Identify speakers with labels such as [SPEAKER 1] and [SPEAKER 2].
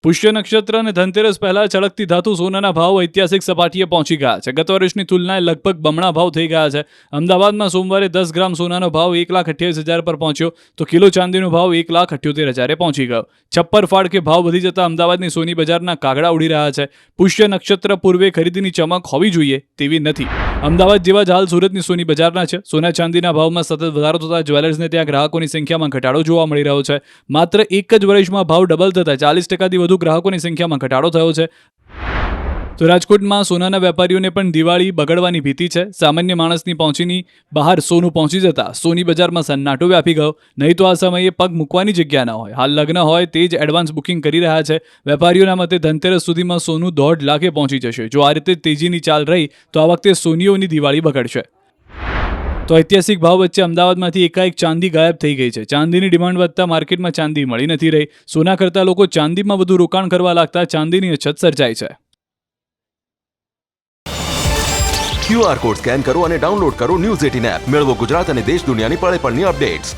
[SPEAKER 1] પુષ્ય નક્ષત્ર અને ધનતેરસ પહેલા ચળકતી ધાતુ સોનાના ભાવ ઐતિહાસિક સપાટીએ પહોંચી ગયા છે. ગત વર્ષની તુલનાએ લગભગ બમણા ભાવ થઈ ગયા છે. અમદાવાદમાં સોમવારે 10 ગ્રામ સોનાનો ભાવ 1,28,000 પર પહોંચ્યો તો કિલો ચાંદીનો ભાવ 1,78,000 પહોંચી ગયો. છપ્પર ફાડ કે ભાવ વધી જતા અમદાવાદની સોની બજારના કાગડા ઉડી રહ્યા છે. પુષ્ય નક્ષત્ર પૂર્વે ખરીદીની ચમક હોવી જોઈએ તેવી નથી. અમદાવાદ જેવા જ હાલ સુરતની સોની બજારના છે. સોના ચાંદીના ભાવમાં સતત વધારો થતા જ્વેલર્સને ત્યાં ગ્રાહકોની સંખ્યામાં ઘટાડો જોવા મળી રહ્યો છે. માત્ર એક જ વર્ષમાં ભાવ ડબલ થતા 40%થી વધુ ગ્રાહકોની સંખ્યામાં ઘટાડો થયો છે. તો રાજકોટમાં સોનાના વેપારીઓને પણ દિવાળી બગડવાની ભીતિ છે. સામાન્ય માણસની પહોંચની બહાર સોનું પહોંચી જતા સોની બજારમાં સન્નાટો વ્યાપી ગયો. નહીં તો આ સમયે પગ મૂકવાની જગ્યા ન હોય. હાલ લગ્ન હોય તે જ એડવાન્સ બુકિંગ કરી રહ્યા છે. વેપારીઓના મતે ધનતેરસ સુધીમાં સોનું 1.5 લાખે પહોંચી જશે. જો આ રીતે તેજીની ચાલ રહી તો આ વખતે સોનીઓની દિવાળી બગડશે. તો ઐતિહાસિક ભાવ વચ્ચે અમદાવાદમાંથી એકાએક ચાંદી ગાયબ થઈ ગઈ છે. ચાંદીની ડિમાન્ડ વધતા માર્કેટમાં ચાંદી મળી નથી રહી. સોના કરતાં લોકો ચાંદીમાં વધુ રોકાણ કરવા લાગતા ચાંદીની અછત સર્જાઈ છે.
[SPEAKER 2] QR કોડ સ્કેન કરો અને ડાઉનલોડ કરો ન્યૂઝ 18 એપ. મેળવો ગુજરાત અને દેશ દુનિયાની પળે પળની અપડેટ્સ.